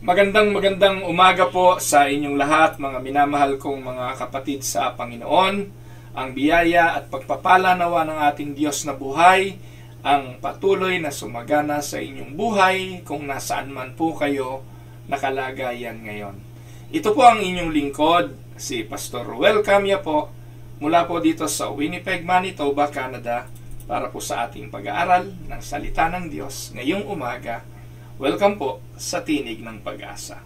Magandang umaga po sa inyong lahat, mga minamahal kong mga kapatid sa Panginoon. Ang biyaya at pagpapala nawa ng ating Diyos na buhay ang patuloy na sumagana sa inyong buhay kung nasaan man po kayo nakalagayan ngayon. Ito po ang inyong lingkod, si Pastor Ruel Camia po, mula po dito sa Winnipeg, Manitoba, Canada, para po sa ating pag-aaral ng salita ng Diyos ngayong umaga. Welcome po sa Tinig ng Pag-asa.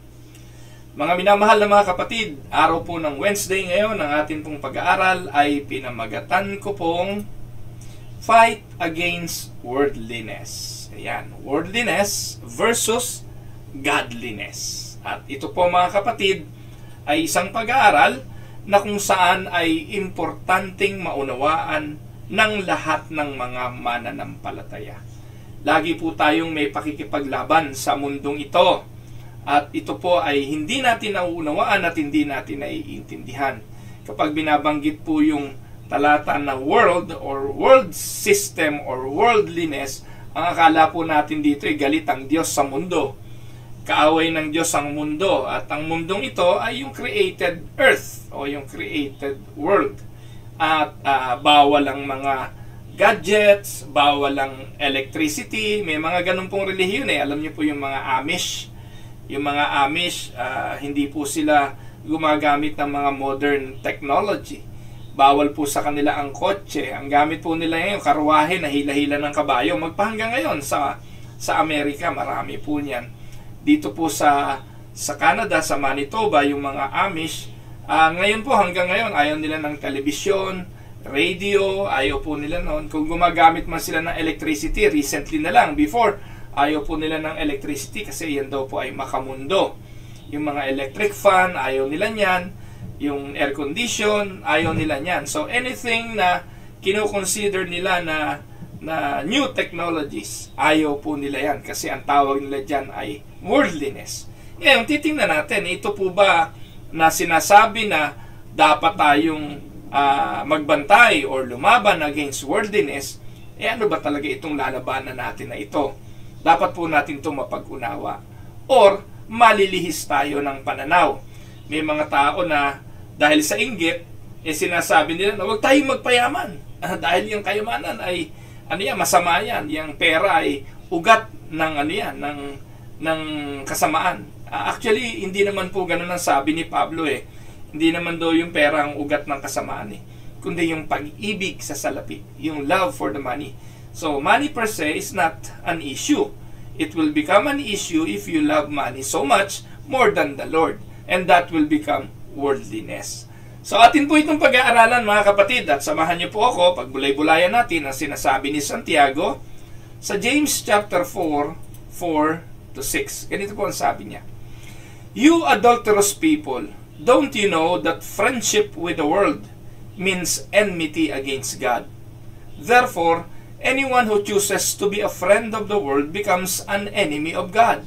Mga minamahal na mga kapatid, araw po ng Wednesday ngayon, ang ating pong pag-aaral ay pinamagatan ko pong Fight Against Worldliness. Ayan, worldliness versus godliness. At ito po mga kapatid ay isang pag-aaral na kung saan ay importanteng maunawaan ng lahat ng mga mananampalataya. Lagi po tayong may pakikipaglaban sa mundong ito. At ito po ay hindi natin nauunawaan at hindi natin naiintindihan. Kapag binabanggit po yung talata na world or world system or worldliness, ang akala po natin dito ay galit ang Diyos sa mundo. Kaaway ng Diyos ang mundo. At ang mundong ito ay yung created earth o yung created world. At bawal ang mga gadgets, bawal ang electricity, may mga ganun pong relihiyon eh. Alam niyo po yung mga Amish. Yung mga Amish, hindi po sila gumagamit ng mga modern technology. Bawal po sa kanila ang kotse. Ang gamit po nila ngayon, karwahe na hila-hila ng kabayo. Magpahanggang ngayon sa Amerika, marami po niyan. Dito po sa Canada, sa Manitoba, yung mga Amish, ngayon po hanggang ngayon, ayaw nila ng telebisyon, radio, ayaw po nila noon. Kung gumagamit man sila ng electricity, recently na lang, before, ayaw po nila ng electricity kasi yan daw po ay makamundo. Yung mga electric fan, ayaw nila niyan. Yung air condition, ayaw nila niyan. So anything na kino-consider nila na new technologies, ayaw po nila yan kasi ang tawag nila dyan ay worldliness. Ngayon, titingnan natin, ito po ba na sinasabi na dapat tayong magbantay or lumaban against worldliness, ano ba talaga itong lalabanan natin na ito? Dapat po natin itong mapag-unawa. Or, malilihis tayo ng pananaw. May mga tao na dahil sa inggit, sinasabi nila na huwag tayong magpayaman. Dahil yung kayamanan ay, masama yan. Yung pera ay ugat ng, ng kasamaan. Actually, hindi naman po ganun ang sabi ni Pablo eh. Hindi naman daw yung pera ang ugat ng kasamaan eh, kundi yung pag-ibig sa salapi, yung love for the money. So, money per se is not an issue. It will become an issue if you love money so much more than the Lord. And that will become worldliness. So, atin po itong pag-aaralan mga kapatid at samahan niyo po ako, pagbulay-bulayan natin ang sinasabi ni Santiago sa James chapter 4:4-6. Ganito po ang sabi niya. You adulterous people, don't you know that friendship with the world means enmity against God? Therefore, anyone who chooses to be a friend of the world becomes an enemy of God.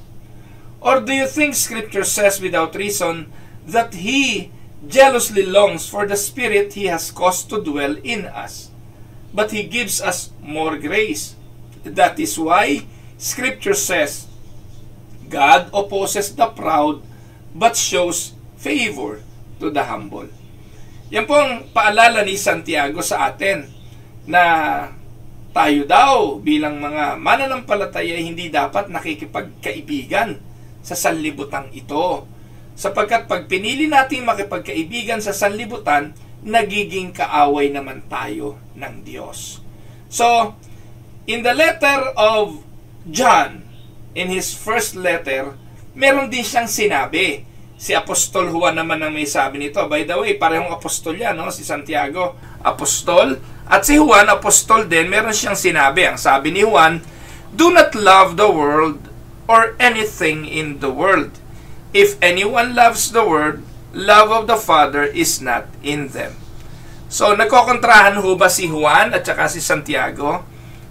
Or do you think Scripture says without reason that He jealously longs for the Spirit He has caused to dwell in us? But He gives us more grace. That is why Scripture says, God opposes the proud but shows favor to the humble. Yan po ang paalala ni Santiago sa atin na tayo daw bilang mga mananampalataya hindi dapat nakikipagkaibigan sa sanlibutan ito. Sapagkat pag pinili natin makipagkaibigan sa sanlibutan, nagiging kaaway naman tayo ng Diyos. So, in the letter of John, in his first letter, meron din siyang sinabi. Si Apostol Juan naman ang may sabi nito. By the way, parehong apostol yan, no? Si Santiago, apostol. At si Juan, apostol din, meron siyang sinabi. Ang sabi ni Juan, do not love the world or anything in the world. If anyone loves the world, love of the Father is not in them. So, nagkokontrahan ho ba si Juan at saka si Santiago?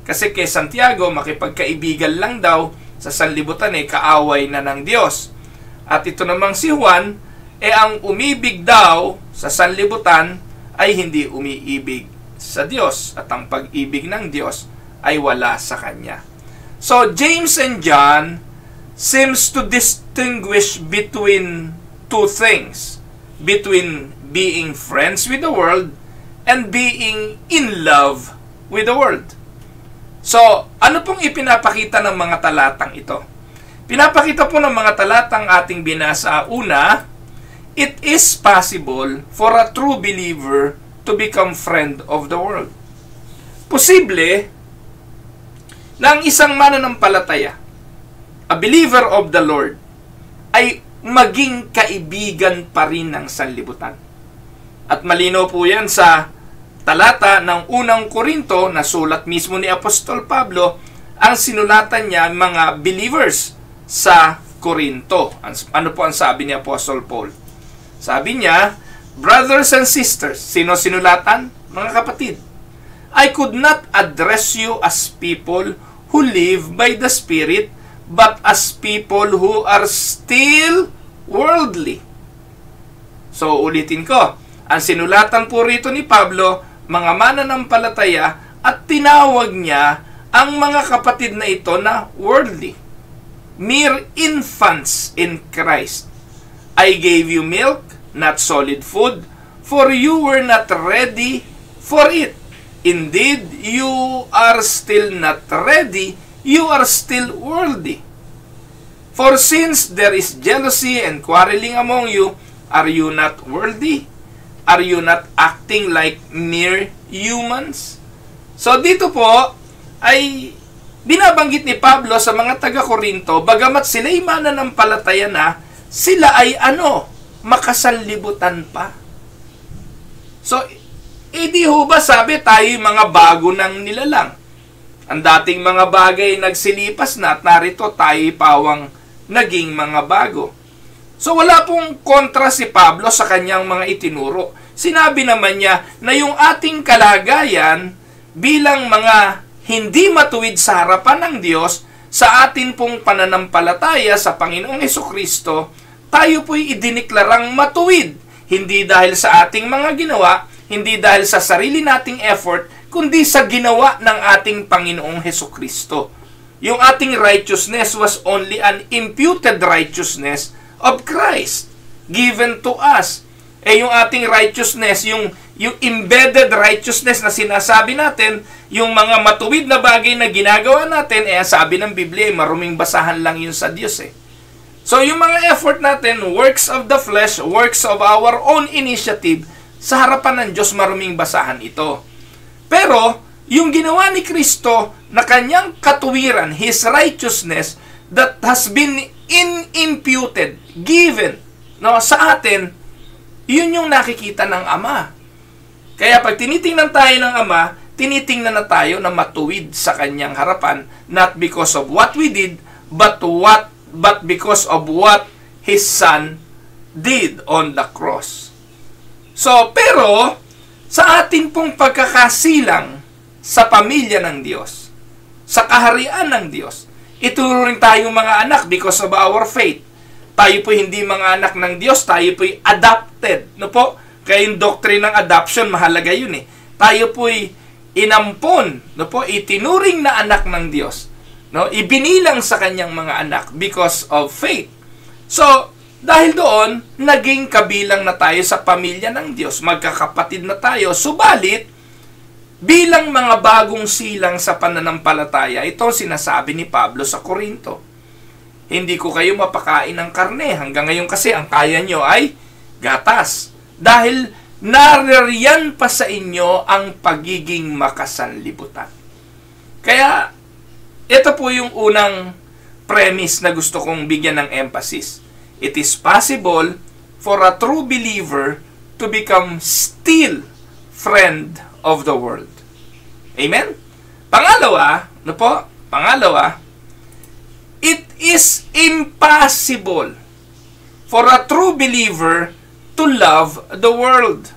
Kasi kay Santiago, makipagkaibigan lang daw sa sanlibutan kaaway na ng Diyos. At ito namang si Juan, ang umibig daw sa sanlibutan ay hindi umiibig sa Diyos. At ang pag-ibig ng Diyos ay wala sa Kanya. So, James and John seems to distinguish between two things. Between being friends with the world and being in love with the world. So, ano pong ipinapakita ng mga talatang ito? Pinapakita po ng mga talatang ating binasa. Una, it is possible for a true believer to become friend of the world. Posible na ang isang mananampalataya, a believer of the Lord, ay maging kaibigan pa rin ng sanlibutan. At malinaw po yan sa talata ng unang Korinto na sulat mismo ni Apostol Pablo, ang sinulatan niya mga believers sa Korinto. Ano po ang sabi ni Apostol Paul? Sabi niya, brothers and sisters, sino sinulatan? Mga kapatid, I could not address you as people who live by the Spirit, but as people who are still worldly. So, ulitin ko. Ang sinulatan po rito ni Pablo, mga mananampalataya, at tinawag niya ang mga kapatid na ito na worldly. Mere infants in Christ. I gave you milk, not solid food, for you were not ready for it. Indeed, you are still not ready, you are still worldly. For since there is jealousy and quarreling among you, are you not worldly? Are you not acting like mere humans? So dito po ay binabanggit ni Pablo sa mga taga-Korinto, bagamat sila'y mananampalataya na, sila ay makasanlibutan pa. So, di ho ba sabi tayo mga bago ng nilalang? Ang dating mga bagay nagsilipas na at narito tayo pawang naging mga bago. So wala pong kontra si Pablo sa kanyang mga itinuro. Sinabi naman niya na yung ating kalagayan bilang mga hindi matuwid sa harapan ng Diyos, sa atin pong pananampalataya sa Panginoong Hesukristo, tayo po'y idiniklarang matuwid. Hindi dahil sa ating mga ginawa, hindi dahil sa sarili nating effort, kundi sa ginawa ng ating Panginoong Hesukristo. Yung ating righteousness was only an imputed righteousness of Christ given to us. Yung ating righteousness, yung embedded righteousness na sinasabi natin, yung mga matuwid na bagay na ginagawa natin, sabi ng Biblia, maruming basahan lang yun sa Diyos So yung mga effort natin, works of the flesh, works of our own initiative, sa harapan ng Diyos maruming basahan ito. Pero yung ginawa ni Kristo na kanyang katuwiran, His righteousness, that has been imputed, given sa atin, yun yung nakikita ng Ama. Kaya pag tinitingnan tayo ng Ama, tinitingnan na tayo na matuwid sa kanyang harapan, not because of what we did, but because of what His Son did on the cross. So, pero, sa ating pong pagkakasilang sa pamilya ng Diyos, sa kaharian ng Diyos, ituro rin tayong mga anak because of our faith. Tayo po hindi mga anak ng Diyos, tayo po'y adopted. Kaya yung doctrine ng adoption, mahalaga yun Tayo po'y inampon, itinuring na anak ng Diyos. Ibinilang sa kanyang mga anak because of faith. So, dahil doon, naging kabilang na tayo sa pamilya ng Diyos. Magkakapatid na tayo. Subalit, bilang mga bagong silang sa pananampalataya, ito sinasabi ni Pablo sa Korinto. Hindi ko kayo mapakain ng karne. Hanggang ngayon kasi, ang kaya nyo ay gatas. Dahil naririyan pa sa inyo ang pagiging makasanlibutan. Kaya, ito po yung unang premise na gusto kong bigyan ng emphasis. It is possible for a true believer to become still friend of the world. Amen? Pangalawa, it is impossible for a true believer to love the world.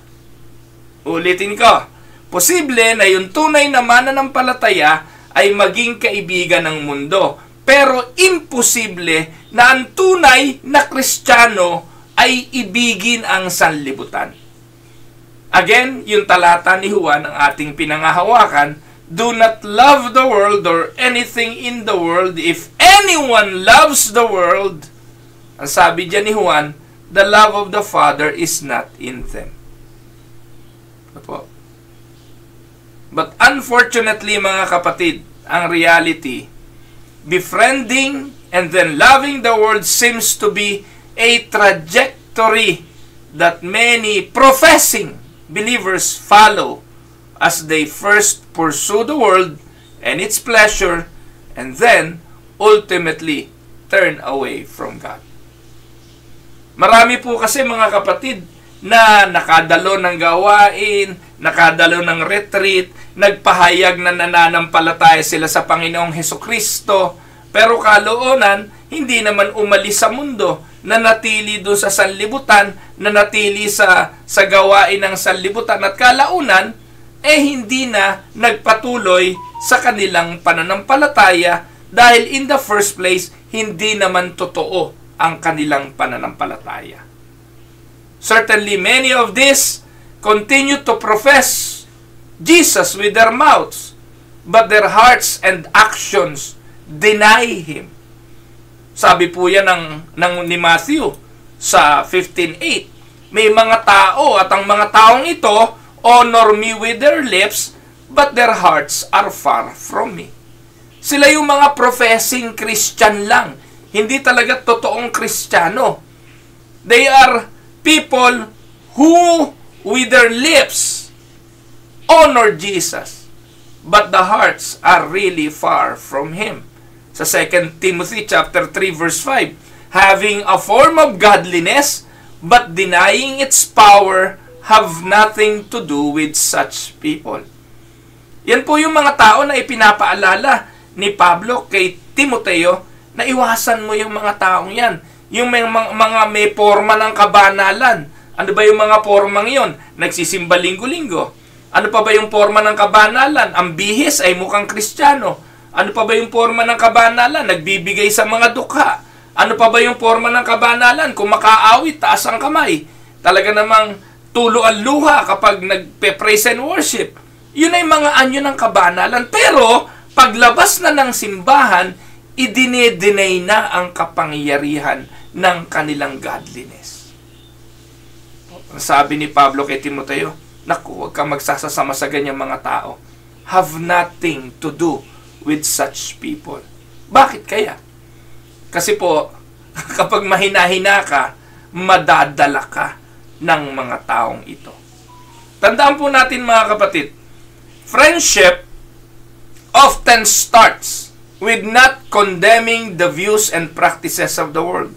Ulitin ko, posible na yung tunay na mananampalataya ay maging kaibigan ng mundo. Pero imposible na ang tunay na Kristiyano ay ibigin ang sanlibutan. Again, yung talata ni Juan ang ating pinangahawakan Do not love the world or anything in the world. If anyone loves the world, ang sabi dyan ni Juan, the love of the Father is not in them. Apo. But unfortunately, mga kapatid, ang reality, befriending and then loving the world seems to be a trajectory that many professing believers follow as they first pursue the world and its pleasure and then ultimately turn away from God. Marami po kasi mga kapatid na nakadalo ng gawain, nakadalo ng retreat, nagpahayag na nananampalataya sila sa Panginoong Hesukristo, pero kaloonan, hindi naman umalis sa mundo, nanatili doon sa sanlibutan, nanatili sa gawain ng sanlibutan, at kalaunan, hindi na nagpatuloy sa kanilang pananampalataya dahil in the first place, hindi naman totoo ang kanilang pananampalataya. Certainly, many of these continue to profess Jesus with their mouths, but their hearts and actions deny Him. Sabi po yan ni Matthew sa 15:8. May mga tao at ang mga taong ito honor me with their lips, but their hearts are far from me. Sila yung mga professing Christian lang. Hindi talaga totoong Kristiyano. They are people who with their lips honor Jesus, but the hearts are really far from Him. Sa 2 Timothy chapter 3 verse 5, having a form of godliness, but denying its power, have nothing to do with such people. Yan po yung mga tao na ipinapaalala ni Pablo kay Timoteo na iwasan mo yung mga taong yan. Yung mga may forma ng kabanalan. Ano ba yung mga formang yon? Nagsisimba linggo-linggo. Ano pa ba yung forma ng kabanalan? Ang bihis ay mukhang Kristiyano. Ano pa ba yung forma ng kabanalan? Nagbibigay sa mga dukha. Ano pa ba yung forma ng kabanalan? Kung makaawit, taas ang kamay. Talaga namang tulo ang luha kapag nagpe-praise and worship. Yun ay mga anyo ng kabanalan. Pero, paglabas na ng simbahan, idine-deny na ang kapangyarihan ng kanilang godliness. Sabi ni Pablo kay Timoteo, naku, huwag kang magsasasama sa ganyang mga tao. Have nothing to do with such people. Bakit kaya? Kasi po, kapag mahina-hina ka, madadala ka ng mga taong ito. Tandaan po natin mga kapatid, friendship often starts with not condemning the views and practices of the world,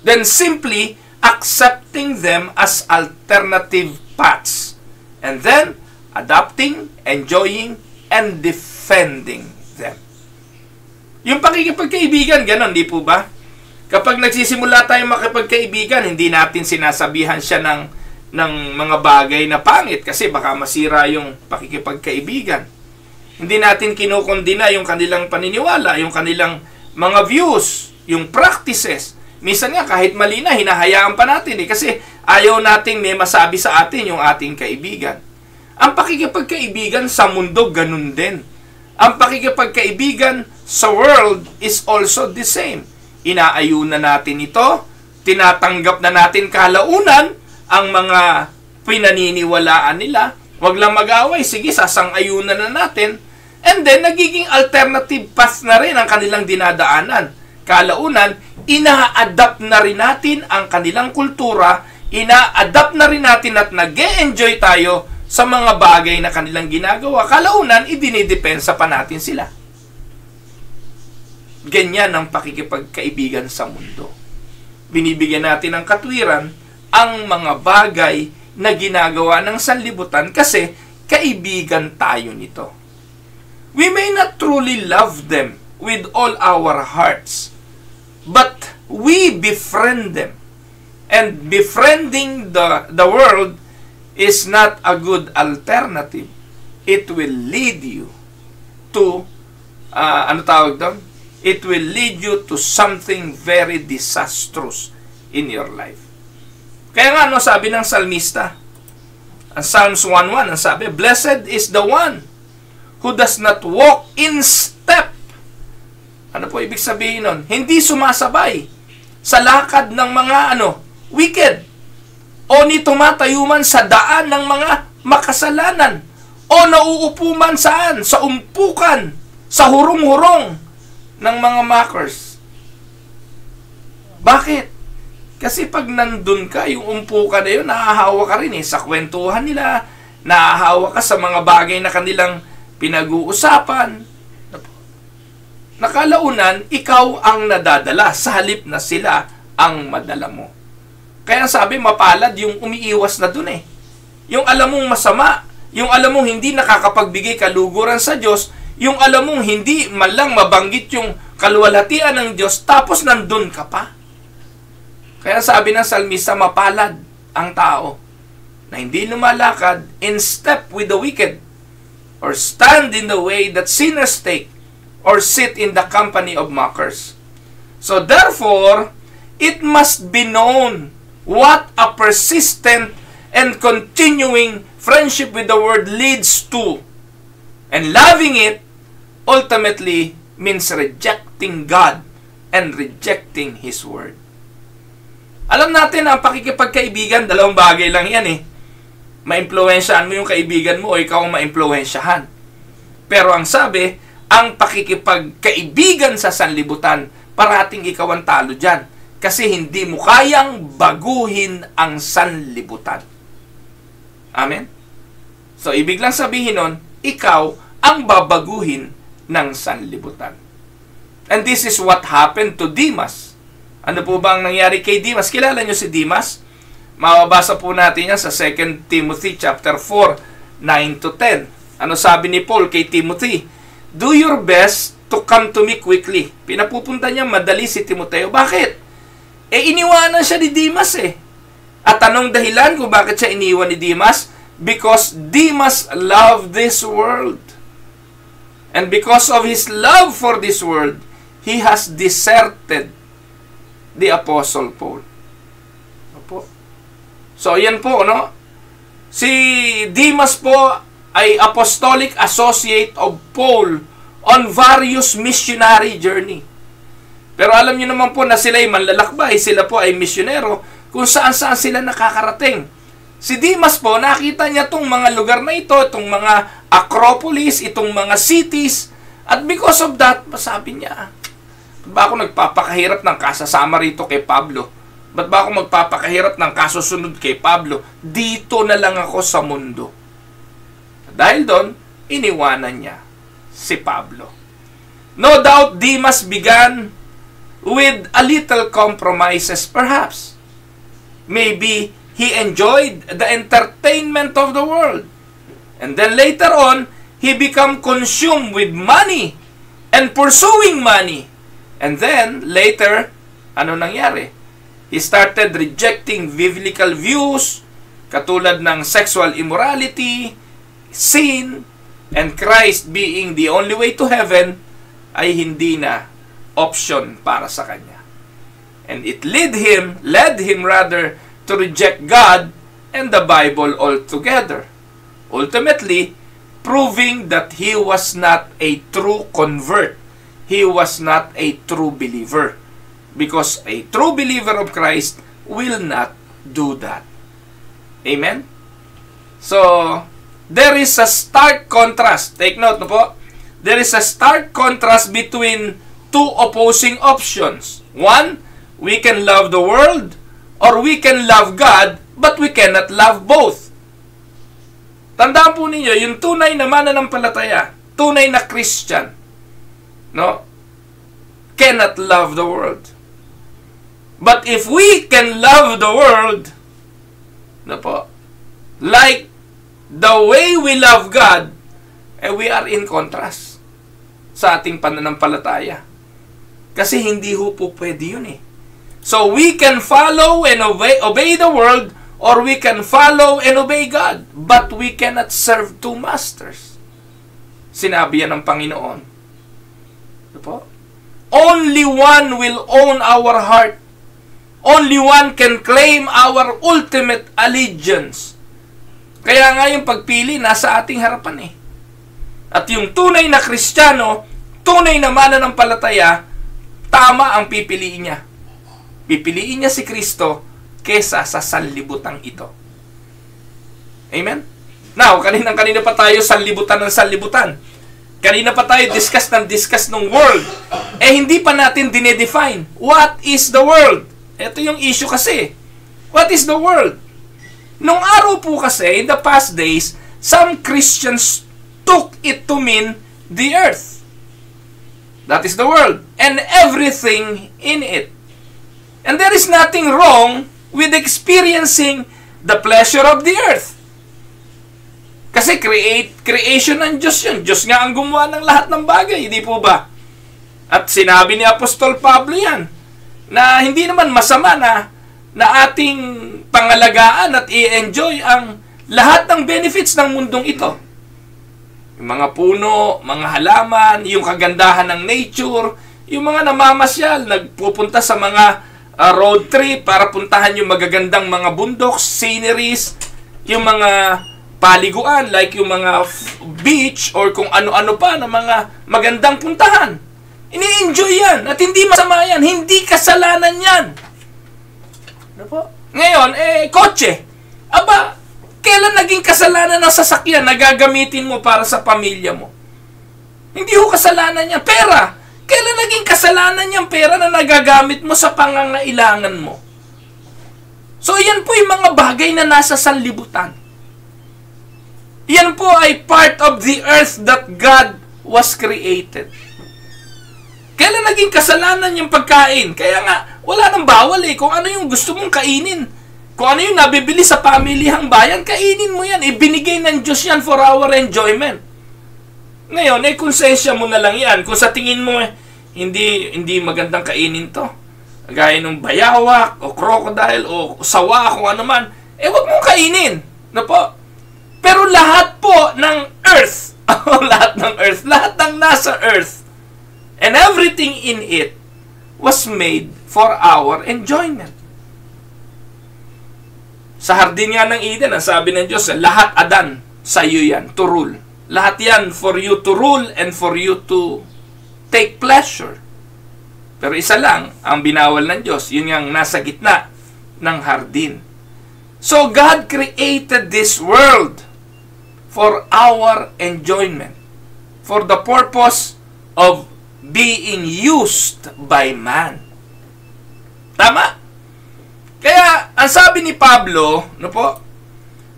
then simply accepting them as alternative paths, and then adopting, enjoying, and defending them. Yung pakikipagkaibigan, ganon, di po ba? Kapag nagsisimula tayong makipagkaibigan, hindi natin sinasabihan siya ng mga bagay na pangit kasi baka masira yung pakikipagkaibigan. Hindi natin kinukondina yung kanilang paniniwala, yung kanilang mga views, yung practices. Minsan nga kahit mali na, hinahayaan pa natin kasi ayaw nating may masabi sa atin yung ating kaibigan. Ang pakikipagkaibigan sa mundo, ganun din. Ang pakikipagkaibigan sa world is also the same. Inaayunan natin ito, tinatanggap na natin kalaunan ang mga pinaniniwalaan nila. Huwag lang mag-away, sige, sasang-ayunan na natin. And then, nagiging alternative path na rin ang kanilang dinadaanan. Kalaunan, ina-adapt na rin natin ang kanilang kultura, ina-adapt na rin natin at nag-e-enjoy tayo sa mga bagay na kanilang ginagawa. Kalaunan, idinidepensa pa natin sila. Ganyan ang pakikipagkaibigan sa mundo. Binibigyan natin ng katwiran ang mga bagay na ginagawa ng sanlibutan kasi kaibigan tayo nito. We may not truly love them with all our hearts, but we befriend them. And befriending the world is not a good alternative. It will lead you to, It will lead you to something very disastrous in your life. Kaya nga, sabi ng salmista, ang Psalms 1:1, ang sabi, blessed is the one who does not walk in step. Ano po ibig sabihin nun? Hindi sumasabay sa lakad ng mga wicked. O ni tumatayo man sa daan ng mga makasalanan. O nauupo man saan? Sa umpukan, sa hurong-hurong ng mga mockers. Bakit? Kasi pag nandun ka, yung umpukan na yun, nahahawa ka rin sa kwentuhan nila, nahahawa ka sa mga bagay na kanilang pinag-uusapan. Nakalaunan, ikaw ang nadadala sa halip na sila ang madala mo. Kaya sabi, mapalad yung umiiwas na dun Yung alam mong masama, yung alam mong hindi nakakapagbigay kaluguran sa Diyos, yung alam mong hindi malang mabanggit yung kaluwalhatian ng Diyos, tapos nandun ka pa. Kaya sabi ng salmista, mapalad ang tao na hindi lumalakad in step with the wicked, or stand in the way that sinners take, or sit in the company of mockers. So therefore, it must be known what a persistent and continuing friendship with the Word leads to. And loving it ultimately means rejecting God and rejecting His Word. Alam natin ang pakikipagkaibigan, dalawang bagay lang yan Ma-impluwensyahan mo yung kaibigan mo o ikaw ang ma-impluwensyahan. Pero ang sabi, ang pakikipagkaibigan sa sanlibutan, parating ikaw ang talo dyan. Kasi hindi mo kayang baguhin ang sanlibutan. Amen? So, ibig lang sabihin nun, ikaw ang babaguhin ng sanlibutan. And this is what happened to Demas. Ano po ba ang nangyari kay Demas? Kilala nyo si Demas? Mababasa po natin yan sa 2 Timothy chapter 4, 9 to 10. Ano sabi ni Paul kay Timothy? Do your best to come to me quickly. Pinapupunta niya madali si Timoteo. Bakit? Iniwanan siya ni Demas At anong dahilan kung bakit siya iniwan ni Demas? Because Demas loved this world. And because of his love for this world, he has deserted the Apostle Paul. So, yan po, Si Demas po ay apostolic associate of Paul on various missionary journey. Pero alam niyo naman po na sila ay manlalakbay, sila po ay misyonero, kung saan-saan sila nakakarating. Si Demas po, nakita niya itong mga lugar na ito, itong mga acropolis, itong mga cities, at because of that, sabi niya, ba't ba ako nagpapakahirap ng kasasama rito kay Pablo? Ba't ba ako magpapakahirap ng kasusunod kay Pablo? Dito na lang ako sa mundo. Dahil doon, iniwanan niya si Pablo. No doubt, Demas began with a little compromises perhaps. Maybe he enjoyed the entertainment of the world. And then later on, he became consumed with money and pursuing money. And then, later, ano nangyari? He started rejecting biblical views, katulad ng sexual immorality, sin, and Christ being the only way to heaven, ay hindi na option para sa kanya. And it led him rather, to reject God and the Bible altogether. Ultimately, proving that he was not a true convert. He was not a true believer. Because a true believer of Christ will not do that. Amen? So, there is a stark contrast. Take note na po. There is a stark contrast between two opposing options. One, we can love the world, or we can love God, but we cannot love both. Tandaan po ninyo, yung tunay na mananampalataya, tunay na Christian, cannot love the world. But if we can love the world, like the way we love God, we are in contrast sa ating pananampalataya. Kasi hindi po pwede yun So we can follow and obey the world, or we can follow and obey God. But we cannot serve two masters. Sinabi yan ng Panginoon. Only one will own our heart. Only one can claim our ultimate allegiance. Kaya nga yung pagpili nasa ating harapan At yung tunay na Kristiyano, tunay na mananampalataya, tama ang pipiliin niya. Pipiliin niya si Kristo kesa sa sanlibutang ito. Amen? Now, kanina pa tayo sanlibutan ng sanlibutan. Kanina pa tayo discuss ng world. Hindi pa natin dinedefine. What is the world? Ito yung issue kasi. What is the world? Nung araw po kasi, in the past days, some Christians took it to mean the earth. That is the world. And everything in it. And there is nothing wrong with experiencing the pleasure of the earth. Kasi creation ng Diyos yun. Diyos nga ang gumawa ng lahat ng bagay, di po ba? At sinabi ni Apostol Pablo yan, na hindi naman masama na ating pangalagaan at i-enjoy ang lahat ng benefits ng mundong ito. Yung mga puno, mga halaman, yung kagandahan ng nature, yung mga namamasyal, nagpupunta sa mga road trip para puntahan yung magagandang mga bundok, sceneries, yung mga paliguan, like yung mga beach or kung ano-ano pa na mga magandang puntahan. Ini-enjoy yan at hindi masama yan, hindi kasalanan yan. Ano po? Ngayon, kotse. Aba, kailan naging kasalanan ng sasakyan na gagamitin mo para sa pamilya mo? Hindi ho kasalanan yan. Pera. Kailan naging kasalanan yung pera na nagagamit mo sa pangangailangan mo? So, yan po yung mga bagay na nasa sanlibutan. Yan po ay part of the earth that God was created. Kailan naging kasalanan yung pagkain? Kaya nga, wala nang bawal Kung ano yung gusto mong kainin, kung ano yung nabibili sa pamilihang bayan, kainin mo yan. Ibinigay ng Diyos yan for our enjoyment. Ngayon, konsensya mo na lang yan. Kung sa tingin mo, hindi magandang kainin to. Gaya ng bayawak, o crocodile, o sawa, kung ano man, wag mong kainin. No po? Pero lahat po ng earth, lahat ng nasa earth, and everything in it was made for our enjoyment. Sa hardin nga ng Eden, ang sabi ng Diyos, lahat Adan, sa iyo yan, to rule. Lahat yan for you to rule and for you to take pleasure. Pero isa lang ang binawal ng Diyos, yun yung nasa gitna ng hardin. So God created this world for our enjoyment, for the purpose of being used by man. Tama? Kaya, ang sabi ni Pablo,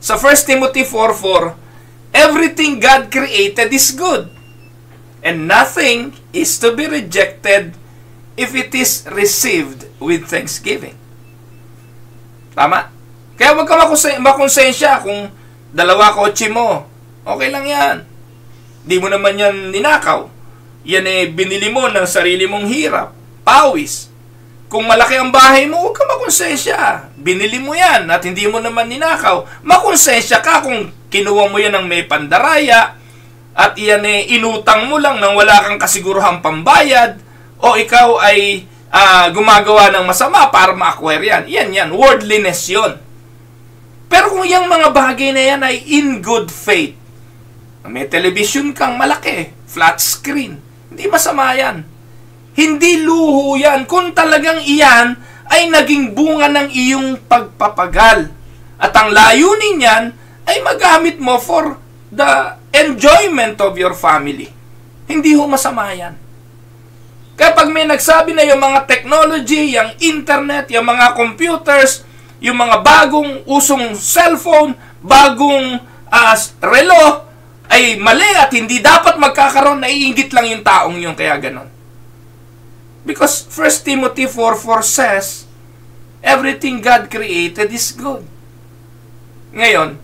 sa 1 Timothy 4:4, everything God created is good, and nothing is to be rejected if it is received with thanksgiving. Tama? Kaya wag ka makonsensya kung dalawa kotse mo. Okay lang yan. Di mo naman yan ninakaw. Yan binili mo ng sarili mong hirap. Pawis. Kung malaki ang bahay mo, huwag ka makonsensya. Binili mo yan at hindi mo naman ninakaw. Makonsensya ka kung kinuha mo yan ng may pandaraya at yan inutang mo lang nang wala kang kasiguruhang pambayad o ikaw ay gumagawa ng masama para ma-acquire yan. Yan. Worldliness yon. Pero kung yung mga bagay na yan ay in good faith, may television kang malaki, flat screen, hindi masama yan. Hindi luho yan. Kung talagang iyan ay naging bunga ng iyong pagpapagal. At ang layunin yan ay magamit mo for the enjoyment of your family. Hindi ho masama yan. Kapag may nagsabi na yung mga technology, yung internet, yung mga computers, yung mga bagong usong cellphone, bagong relo, ay mali at hindi dapat magkakaroon, naiinggit lang yung taong yun, kaya ganon. Because 1 Timothy 4:4 says, everything God created is good. Ngayon,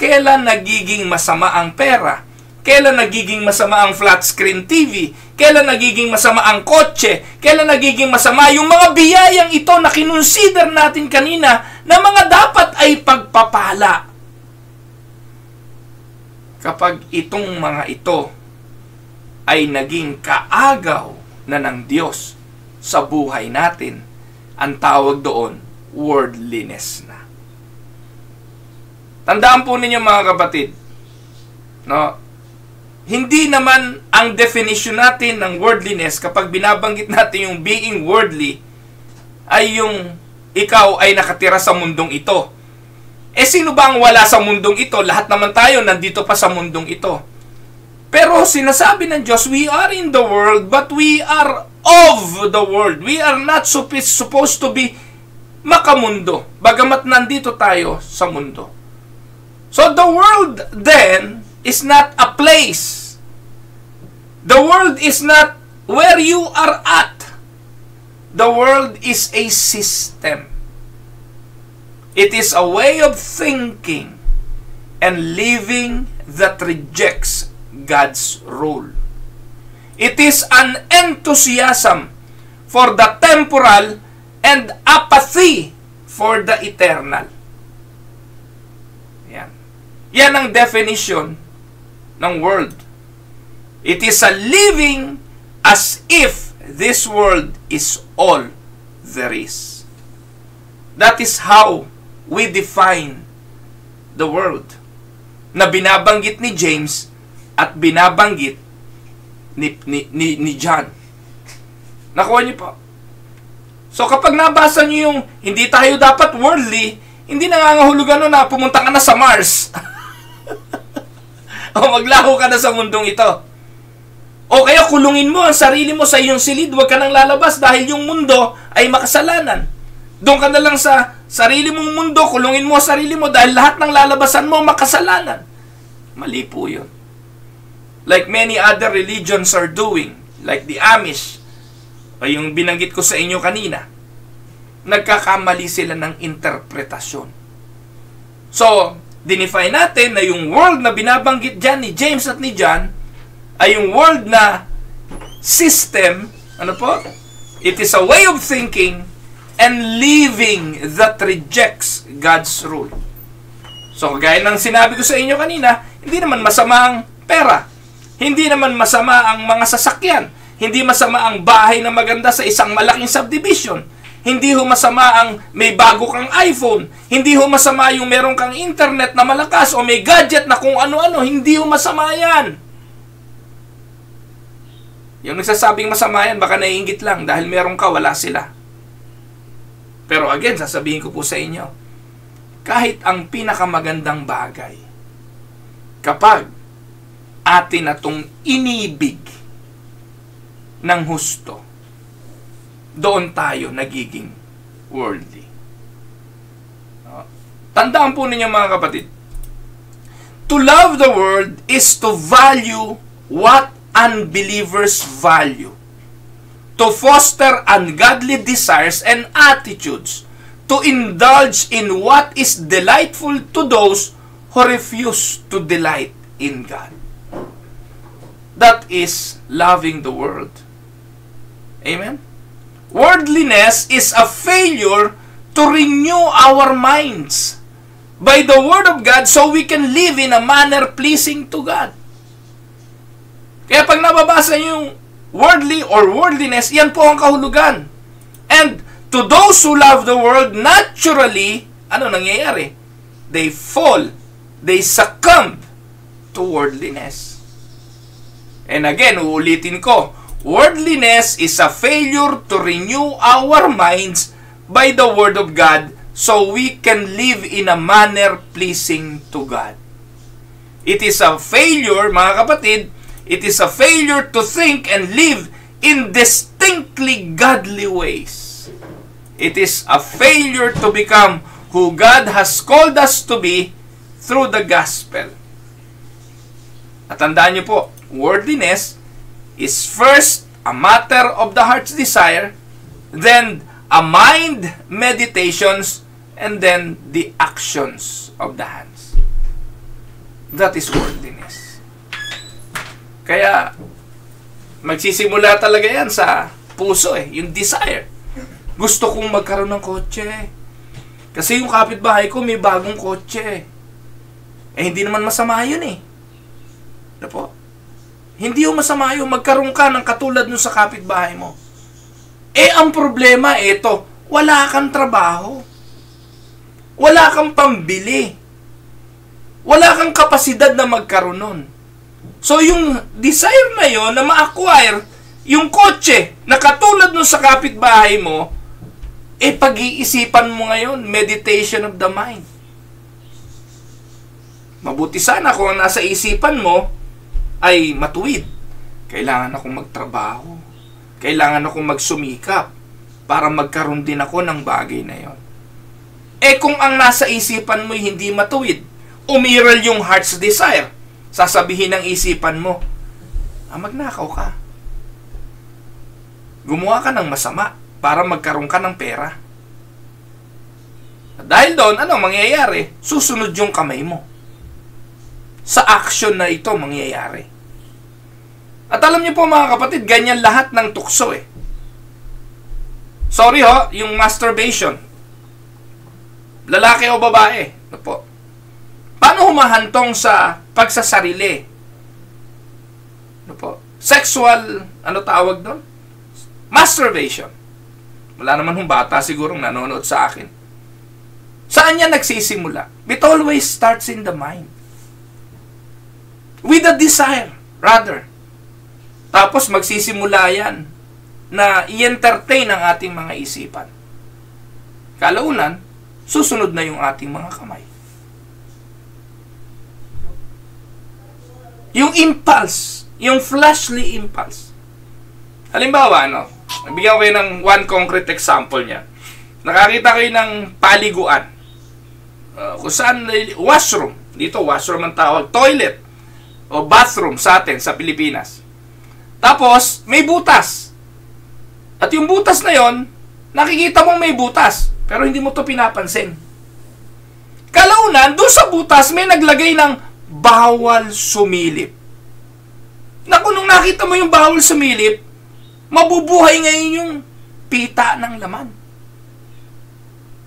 kailan nagiging masama ang pera? Kailan nagiging masama ang flat screen TV? Kailan nagiging masama ang kotse? Kailan nagiging masama yung mga biyayang ito na kinonsider natin kanina na mga dapat ay pagpapala? Kapag itong mga ito ay naging kaagaw na ng Diyos sa buhay natin, ang tawag doon, worldliness na. Tandaan po ninyo mga kapatid, no? hindi naman ang definition natin ng worldliness kapag binabanggit natin yung being worldly ay yung ikaw ay nakatira sa mundong ito. Sino ba ang wala sa mundong ito? Lahat naman tayo nandito pa sa mundong ito. Pero sinasabi ng Diyos, we are in the world, but we are of the world. We are not supposed to be makamundo, bagamat nandito tayo sa mundo. So the world then is not a place. The world is not where you are at. The world is a system. It is a way of thinking and living that rejects God's rule. It is an enthusiasm for the temporal and apathy for the eternal. Yan ang definition ng world. It is a living as if this world is all there is. That is how we define the world na binabanggit ni James at binabanggit ni John. Nakuha niyo po? So kapag nabasa niyo yung hindi tayo dapat worldly, hindi nangangahulugan na pumunta ka na sa Mars. O maglaho ka na sa mundong ito. O kaya kulungin mo ang sarili mo sa iyong silid, huwag ka nang lalabas dahil yung mundo ay makasalanan. Doon ka na lang sa sarili mong mundo, kulungin mo ang sarili mo dahil lahat ng lalabasan mo makasalanan. Mali po yun. Like many other religions are doing, like the Amish, o yung binanggit ko sa inyo kanina, nagkakamali sila ng interpretasyon. So, dinefine natin na yung world na binabanggit dyan ni James at ni John ay yung world na system, ano po? It is a way of thinking and living that rejects God's rule. So, gaya ng sinabi ko sa inyo kanina, hindi naman masama ang pera. Hindi naman masama ang mga sasakyan. Hindi masama ang bahay na maganda sa isang malaking subdivision. Hindi ho masama ang may bago kang iPhone. Hindi ho masama yung meron kang internet na malakas o may gadget na kung ano-ano. Hindi ho masama yan. Yung nagsasabing masama yan, baka naiinggit lang dahil meron ka, wala sila. Pero again, sasabihin ko po sa inyo, kahit ang pinakamagandang bagay, kapag atin na itong inibig ng husto, doon tayo nagiging worldly. Tandaan po ninyo mga kapatid, to love the world is to value what unbelievers value, to foster ungodly desires and attitudes, to indulge in what is delightful to those who refuse to delight in God. That is loving the world. Amen? Worldliness is a failure to renew our minds by the Word of God so we can live in a manner pleasing to God. Kaya pag nababasa niyo yung worldly or worldliness, yan po ang kahulugan. And to those who love the world, naturally, ano nangyayari? They fall, they succumb to worldliness. And again, uulitin ko, worldliness is a failure to renew our minds by the Word of God so we can live in a manner pleasing to God. It is a failure, mga kapatid, it is a failure to think and live in distinctly godly ways. It is a failure to become who God has called us to be through the gospel. At tandaan niyo po, worldliness is first a matter of the heart's desire, then a mind meditations, and then the actions of the hands. That is worldliness. Kaya magsisimula talaga yan sa puso yung desire. Gusto kong magkaroon ng kotse. Kasi yung kapitbahay ko may bagong kotse. Hindi naman masama yun Ano po? Hindi yung masama yung magkaroon ka ng katulad nun sa kapitbahay mo. Ang problema, wala kang trabaho. Wala kang pambili. Wala kang kapasidad na magkaroon nun. So, yung desire na yon na ma-acquire yung kotse na katulad nun sa kapitbahay mo, pag-iisipan mo ngayon, meditation of the mind. Mabuti sana kung ang nasa isipan mo ay matuwid. Kailangan akong magtrabaho. Kailangan akong magsumikap para magkaroon din ako ng bagay na yon. Kung ang nasa isipan mo hindi matuwid, umiral yung heart's desire, sasabihin ng isipan mo, magnakaw ka. Gumawa ka ng masama para magkaroon ka ng pera. At dahil doon, ano mangyayari? Susunod yung kamay mo. Sa action na ito mangyayari. At alam niyo po mga kapatid, ganyan lahat ng tukso Sorry yung masturbation. Lalaki o babae? Ano po? Paano humahantong sa pagsasarili? Ano po? Sexual, ano tawag doon? Masturbation. Wala naman hong bata sigurong nanonood sa akin. Saan yan nagsisimula? It always starts in the mind. With a desire, rather. Tapos magsisimula yan na i-entertain ang ating mga isipan. Kalaunan, susunod na yung ating mga kamay. Yung impulse, yung fleshly impulse. Halimbawa, nabigyan ko kayo ng one concrete example niya. Nakakita kayo ng paliguan. Kung saan, washroom. Dito, washroom ang tawag. Toilet. O bathroom sa atin, sa Pilipinas. Tapos, may butas. At yung butas na yon, nakikita mong may butas. Pero hindi mo to pinapansin. Kalaunan, doon sa butas, may naglagay ng bawal sumilip. Naku, nung nakita mo yung bawal sumilip, mabubuhay ngayon yung pita ng laman.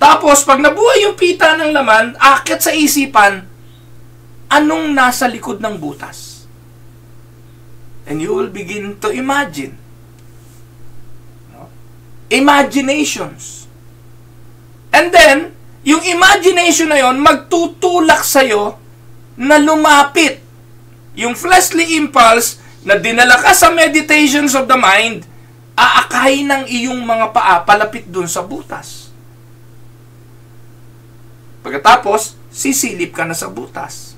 Tapos, pag nabuhay yung pita ng laman, akit sa isipan, anong nasa likod ng butas? And you will begin to imagine. Imaginations. And then, yung imagination na yon magtutulak sa'yo na lumapit. Yung fleshly impulse na dinala ka sa meditations of the mind, aakayin ng iyong mga paa palapit dun sa butas. Pagkatapos, sisilip ka na sa butas.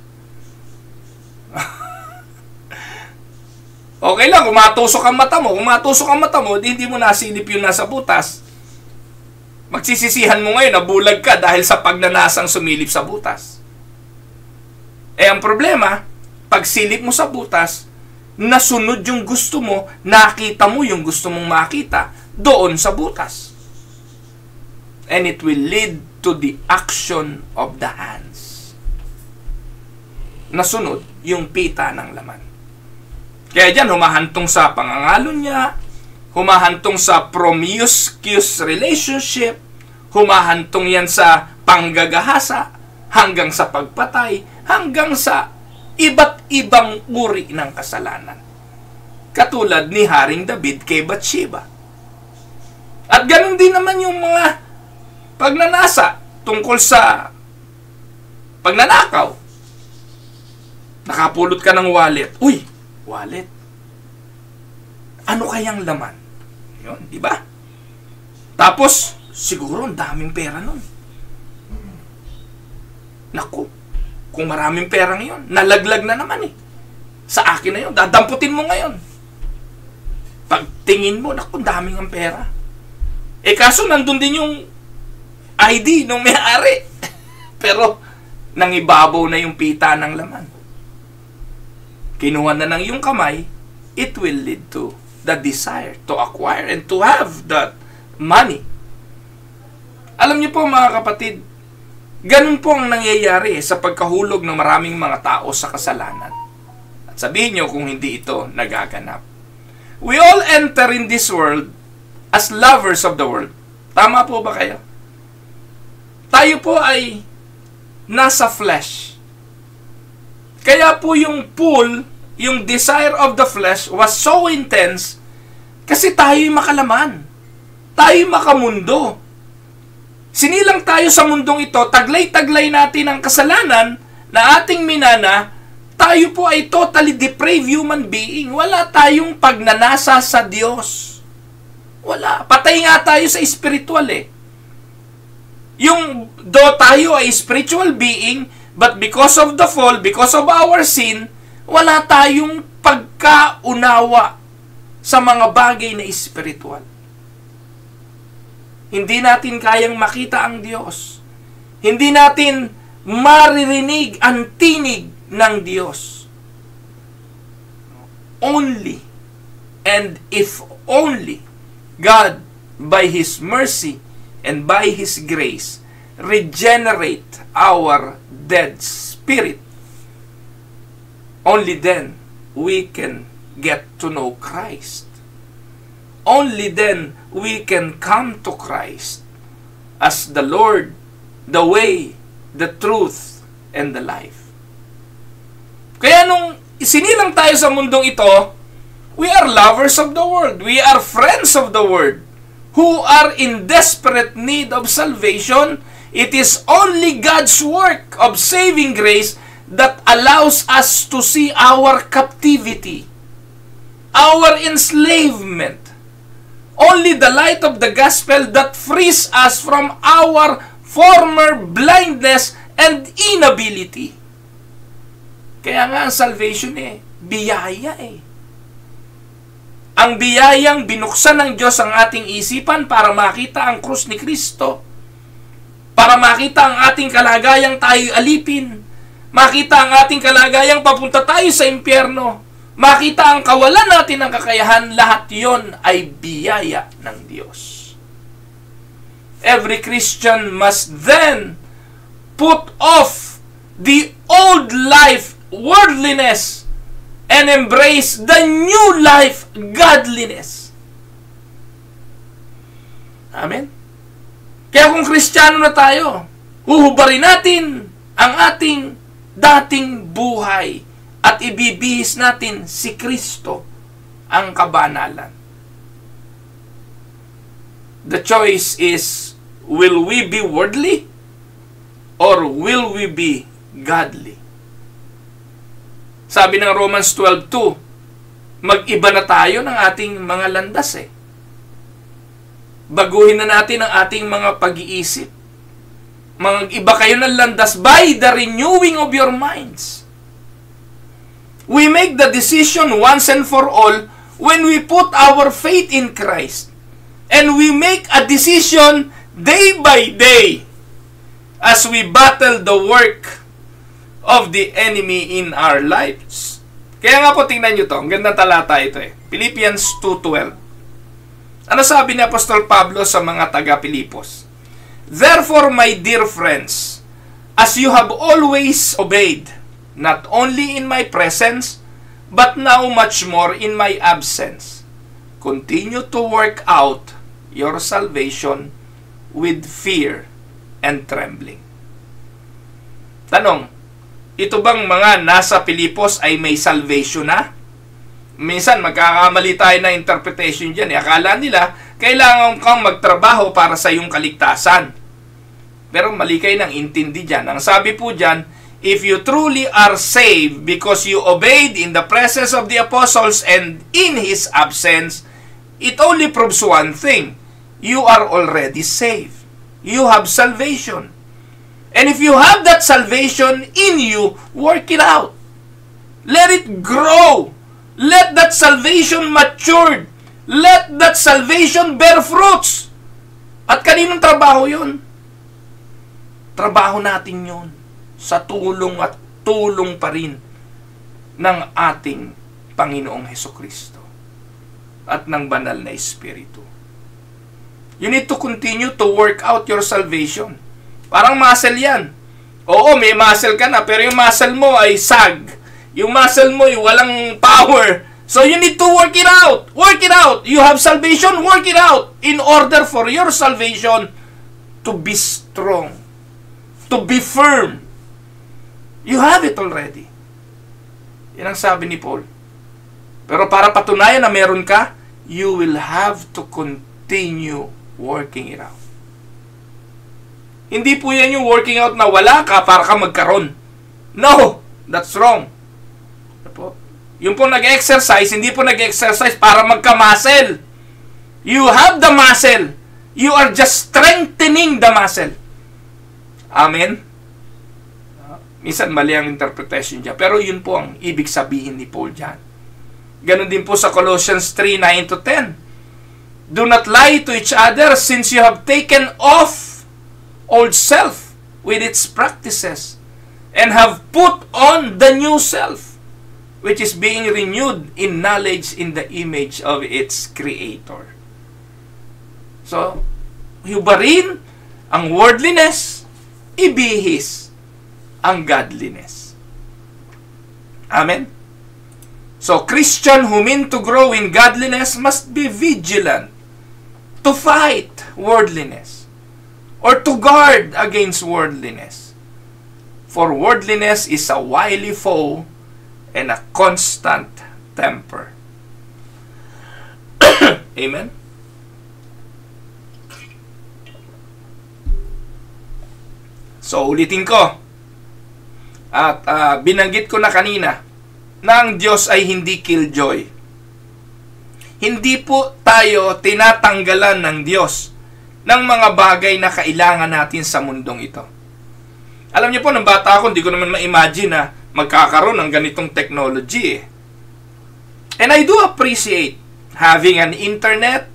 Okay lang, kung matusok ang mata mo. Kung matusok ang mata mo, hindi mo nasilip yung nasa butas. Magsisisihan mo ngayon, nabulag ka dahil sa pagnanasang sumilip sa butas. Ang problema, pag silip mo sa butas, nasunod yung gusto mo, nakita mo yung gusto mong makita doon sa butas. And it will lead to the action of the hands. Nasunod yung pita ng laman. Kaya dyan, humahantong sa pangangalon niya, humahantong sa promiscuous relationship, humahantong yan sa panggagahasa, hanggang sa pagpatay, hanggang sa iba't ibang uri ng kasalanan. Katulad ni Haring David kay Bathsheba. At ganun din naman yung mga pagnanasa tungkol sa pagnanakaw. Nakapulot ka ng wallet. Uy! Wallet. Ano kayang laman? Yun, di ba? Tapos, siguro ang daming pera nun. Naku, kung maraming pera ngayon, nalaglag na naman Sa akin na yun, dadamputin mo ngayon. Pagtingin mo, naku, daming ang pera. Kaso nandun din yung ID nung may-ari. Pero, nangibabaw na yung pita ng laman. Kinuha na ng iyong kamay, it will lead to the desire to acquire and to have that money. Alam niyo po mga kapatid, ganun po ang nangyayari sa pagkahulog ng maraming mga tao sa kasalanan. At sabihin niyo kung hindi ito nagaganap. We all enter in this world as lovers of the world. Tama po ba kayo? Tayo po ay nasa flesh. Kaya po yung pull, yung desire of the flesh was so intense kasi tayo'y makalaman. Tayo'y makamundo. Sinilang tayo sa mundong ito, taglay-taglay natin ang kasalanan na ating minana, tayo po ay totally depraved human being. Wala tayong pagnanasa sa Diyos. Wala. Patay nga tayo sa spiritual eh. Do tayo ay spiritual being, but because of the fall, because of our sin, wala tayong pagkaunawa sa mga bagay na spiritual. Hindi natin kayang makita ang Diyos. Hindi natin maririnig ang tinig ng Diyos. Only, and if only, God, by His mercy and by His grace, regenerate our dead spirit. Only then, we can get to know Christ. Only then, we can come to Christ as the Lord, the way, the truth, and the life. Kaya nung isinilang tayo sa mundong ito, we are lovers of the world. We are friends of the world who are in desperate need of salvation. It is only God's work of saving grace that allows us to see our captivity, our enslavement. Only the light of the gospel that frees us from our former blindness and inability. Kaya nga ang salvation biyaya Ang biyayang binuksan ng Diyos ang ating isipan para makita ang krus ni Kristo. Para makita ang ating kalagayang tayo alipin. Makita ang ating kalagayang papunta tayo sa impyerno. Makita ang kawalan natin ng kakayahan. Lahat yon ay biyaya ng Diyos. Every Christian must then put off the old life, worldliness, and embrace the new life, godliness. Amen? Kaya kung Kristiyano na tayo, huhubarin natin ang ating dating buhay at ibibihis natin si Kristo, ang kabanalan. The choice is, will we be worldly or will we be godly? Sabi ng Romans 12:2, mag-iba na tayo ng ating mga landas Baguhin na natin ang ating mga pag-iisip. Mag-iba kayo ng landas by the renewing of your minds. We make the decision once and for all when we put our faith in Christ. And we make a decision day by day as we battle the work of the enemy in our lives. Kaya nga po, tingnan nyo to. Ang gandang talata ito Philippians 2:12. Ano sabi ni Apostol Pablo sa mga taga-Pilipos? Therefore, my dear friends, as you have always obeyed, not only in my presence, but now much more in my absence, continue to work out your salvation with fear and trembling. Tanong, ito bang mga nasa Pilipos ay may salvation na? Minsan magkakamali tayo na interpretation dyan. Akala nila, kailangan kang magtrabaho para sa iyong kaligtasan. Pero mali kayo ng intindi dyan. Ang sabi po dyan, if you truly are saved because you obeyed in the presence of the apostles and in his absence, it only proves one thing. You are already saved. You have salvation. And if you have that salvation in you, work it out. Let it grow. Let that salvation mature. Let that salvation bear fruits. At kaninong trabaho yun? Trabaho natin yun sa tulong at tulong pa rin ng ating Panginoong Hesukristo at ng banal na Espiritu. You need to continue to work out your salvation. Parang muscle yan. Oo, may muscle ka na, pero yung muscle mo ay sag. Yung muscle mo ay walang power. So you need to work it out. Work it out. You have salvation, work it out. In order for your salvation to be strong. To be firm. You have it already. Yan ang sabi ni Paul. Pero para patunayan na meron ka, you will have to continue working it out. Hindi po yan yung working out na wala ka para ka magkaroon. No, that's wrong. Yung po nag-exercise, hindi po nag-exercise para magka-muscle. You have the muscle. You are just strengthening the muscle. Amen? Minsan mali ang interpretation dyan. Pero yun po ang ibig sabihin ni Paul dyan. Ganon din po sa Colossians 3:9-10. Do not lie to each other, since you have taken off old self with its practices, and have put on the new self, which is being renewed in knowledge in the image of its Creator. So, hubarin ang worldliness, ibihis ang godliness. Amen? So, Christian who mean to grow in godliness must be vigilant to fight worldliness or to guard against worldliness. For worldliness is a wily foe and a constant temper. Amen? So, ulitin ko. At binanggit ko na kanina na ang Diyos ay hindi killjoy. Hindi po tayo tinatanggalan ng Diyos ng mga bagay na kailangan natin sa mundong ito. Alam niyo po, nung bata ako, hindi ko naman ma-imagine na magkakaroon ng ganitong technology. And I do appreciate having an internet,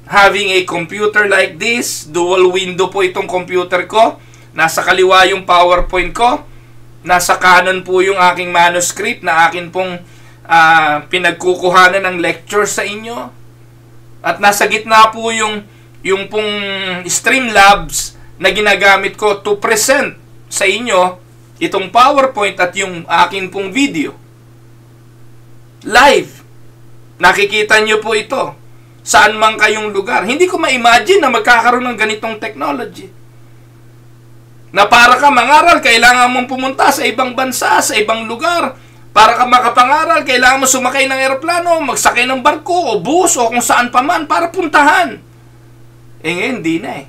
having a computer like this. Dual window po itong computer ko. Nasa kaliwa yung PowerPoint ko. Nasa kanan po yung aking manuscript na akin pong pinagkukuhanan ng lecture sa inyo. At nasa gitna po yung pong Streamlabs na ginagamit ko to present sa inyo itong PowerPoint at yung akin pong video. Live. Nakikita nyo po ito. Saan man kayong lugar. Hindi ko ma-imagine na magkakaroon ng ganitong technology. Na para ka mangaral, kailangan mong pumunta sa ibang bansa, sa ibang lugar. Para ka makapangaral, kailangan mo sumakay ng eroplano, magsakay ng barko, o bus, o kung saan pa man, para puntahan. Ngayon, hindi na eh.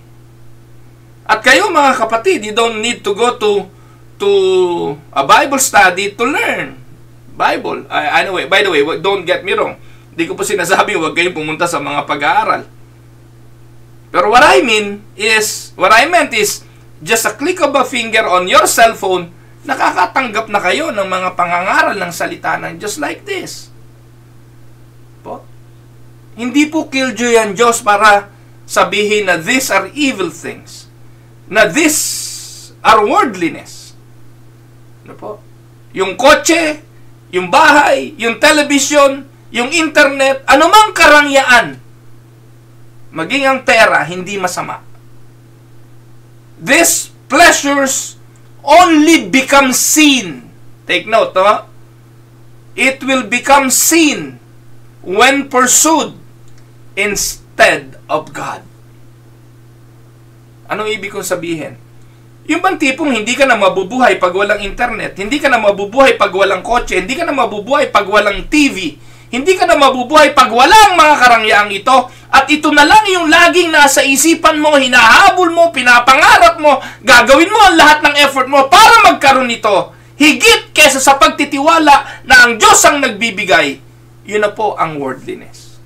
At kayo mga kapatid, you don't need to go to a Bible study to learn Bible. Anyway, by the way, don't get me wrong. Hindi ko po sinasabi, huwag kayong pumunta sa mga pag-aaral. Pero what I meant is, just a click of a finger on your cell phone, nakakatanggap na kayo ng mga pangangaral ng salita ng Diyos like this. Po? Hindi po killjoy ang Diyos para sabihin na these are evil things. Na these are worldliness. Ano po? Yung kotse, yung bahay, yung television, yung internet, anumang karangyaan, maging ang pera, hindi masama. These pleasures only become sin. Take note, no? It will become sin when pursued instead of God. Anong ibig kong sabihin? Yung bang tipong hindi ka na mabubuhay pag walang internet, hindi ka na mabubuhay pag walang kotse, hindi ka na mabubuhay pag walang TV, hindi ka na mabubuhay pag walang mga karangyaang ito, at ito na lang yung laging nasa isipan mo, hinahabol mo, pinapangarap mo, gagawin mo ang lahat ng effort mo para magkaroon nito, higit kesa sa pagtitiwala na ang Diyos ang nagbibigay. Yun na po ang worldliness.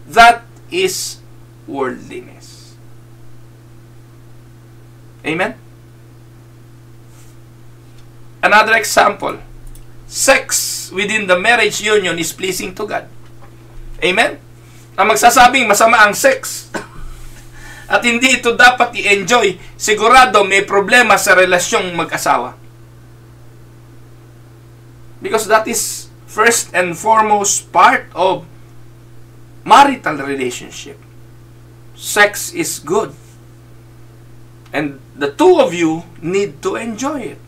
That is worldliness. Amen? Another example. Sex within the marriage union is pleasing to God. Amen? Ang magsasabing masama ang sex at hindi ito dapat i-enjoy, sigurado may problema sa relasyong mag-asawa. Because that is first and foremost part of marital relationship. Sex is good. And the two of you need to enjoy it.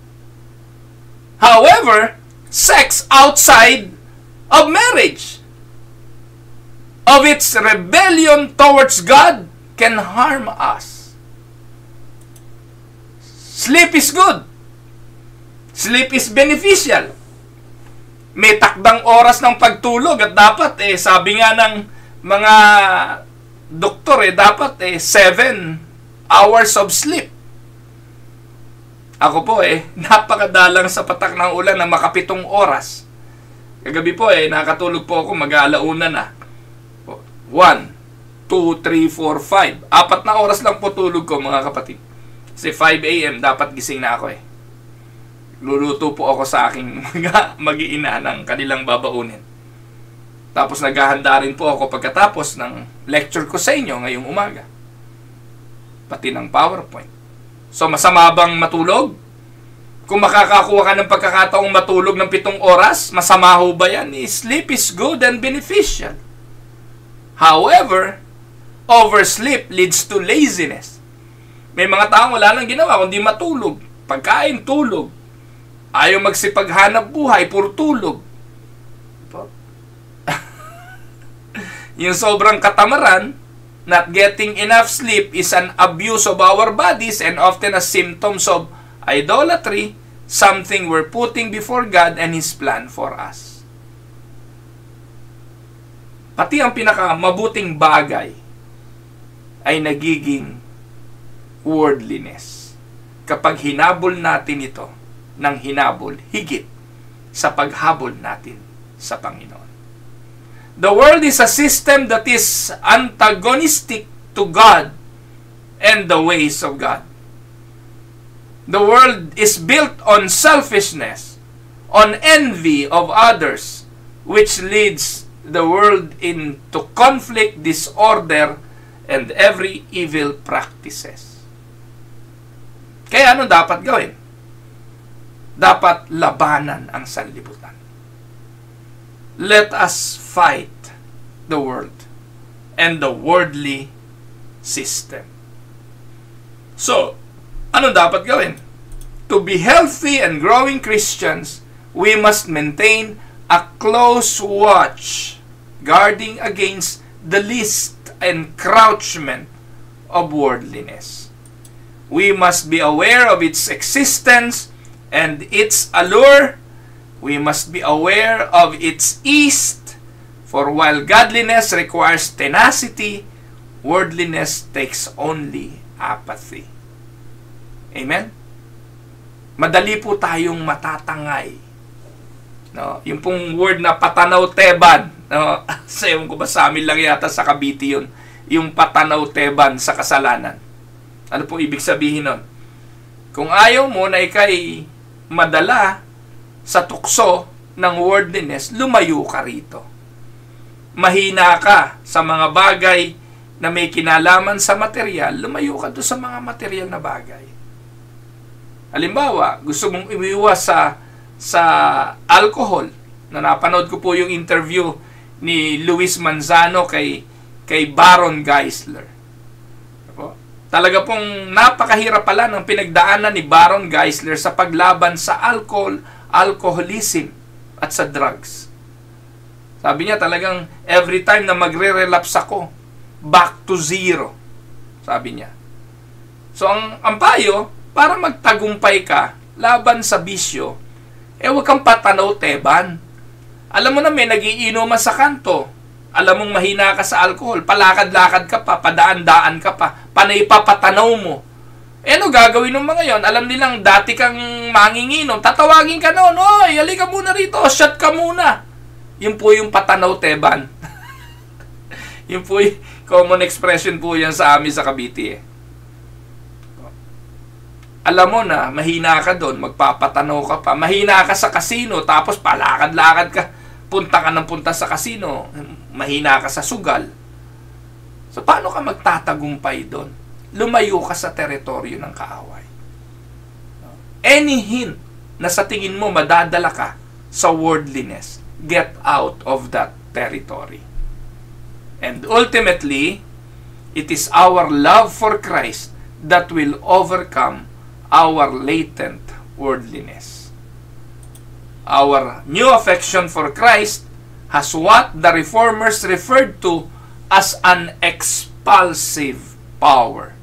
However, sex outside of marriage, of its rebellion towards God, can harm us. Sleep is good. Sleep is beneficial. May takdang oras ng pagtulog at dapat, sabi nga ng mga doktor, dapat 7 hours of sleep. Ako po napakadalang sa patak ng ulan na makapitong oras. Kagabi po nakatulog po ako, mag-aalauna na. 1, 2, 3, 4, 5. 4 na oras lang po tulog ko, mga kapatid. Kasi 5 a.m. dapat gising na ako Luluto po ako sa aking mag-iina ng kanilang babaunin. Tapos naghahanda rin po ako pagkatapos ng lecture ko sa inyo ngayong umaga. Pati ng PowerPoint. So masama bang matulog? Kung makakakuha ka ng pagkakataong matulog ng 7 oras, masama ho ba yan? Sleep is good and beneficial. However, oversleep leads to laziness. May mga taong wala nang ginawa kundi matulog. Pagkain, tulog. Ayaw magsipaghanap buhay, puro tulog. Yung sobrang katamaran, not getting enough sleep is an abuse of our bodies and often a symptoms of idolatry, something we're putting before God and His plan for us. Pati ang pinakamabuting bagay ay nagiging worldliness kapag hinabol natin ito ng hinabol higit sa paghabol natin sa Panginoon. The world is a system that is antagonistic to God and the ways of God. The world is built on selfishness, on envy of others, which leads the world into conflict, disorder, and every evil practices. Kaya ano dapat gawin? Dapat labanan ang sanlibutan. Let us fight the world and the worldly system. So, ano dapat gawin? To be healthy and growing Christians, we must maintain a close watch, guarding against the least encroachment of worldliness. We must be aware of its existence and its allure. We must be aware of its ease, for while godliness requires tenacity, worldliness takes only apathy. Amen? Madali po tayong matatangay. No? Yung pong word na patanaw-teban, no? Sayon ko ba sa amin lang yata sa Cavite yun, yung patanaw-teban sa kasalanan. Ano po ibig sabihin nun? Kung ayaw mo na ikay madala sa tukso ng worldliness, lumayo ka rito. Mahina ka sa mga bagay na may kinalaman sa material, lumayo ka doon sa mga material na bagay. Halimbawa, gusto mong iwiwas sa alcohol. Na napanood ko po yung interview ni Luis Manzano kay Baron Geisler. Talaga pong napakahirap pala ng pinagdaanan ni Baron Geisler sa paglaban sa alcoholism at sa drugs. Sabi niya talagang every time na magre-relapse ako, back to zero. Sabi niya. So ang payo, para magtagumpay ka laban sa bisyo, huwag kang patanaw-teban. Alam mo na may nagiinuman sa kanto. Alam mong mahina ka sa alcohol, palakad-lakad ka pa, padaan-daan ka pa, panay papatanaw mo. Ano gagawin ng mga yon? Alam nilang dati kang manginginom, tatawagin ka noon, oy, halika muna rito, shot ka muna. Yun po yung patanaw-teban. Yun po yung common expression po yan sa amin sa Cavite. Alam mo na, mahina ka doon, magpapatanaw ka pa. Mahina ka sa kasino, tapos palakad-lakad ka, punta ka ng punta sa kasino, mahina ka sa sugal. So, paano ka magtatagumpay doon? Lumayo ka sa teritoryo ng kaaway. Any hint na sa tingin mo madadala ka sa worldliness, get out of that territory. And ultimately, it is our love for Christ that will overcome our latent worldliness. Our new affection for Christ has what the Reformers referred to as an expulsive power.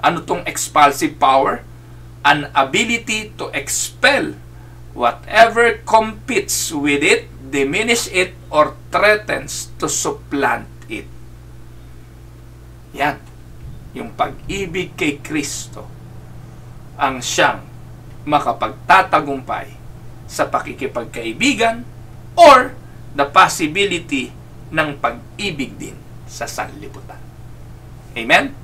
Ano tong expulsive power? An ability to expel whatever competes with it, diminish it, or threatens to supplant it. Yan. Yung pag-ibig kay Kristo ang siyang makapagtatagumpay sa pakikipagkaibigan or the possibility ng pag-ibig din sa sanlibutan. Amen?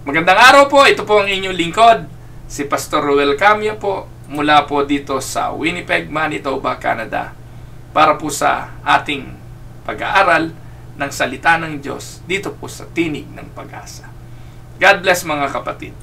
Magandang araw po. Ito po ang inyong lingkod, si Pastor Ruel Camio po, mula po dito sa Winnipeg, Manitoba, Canada, para po sa ating pag-aaral ng salita ng Diyos dito po sa Tinig ng Pag-asa. God bless mga kapatid.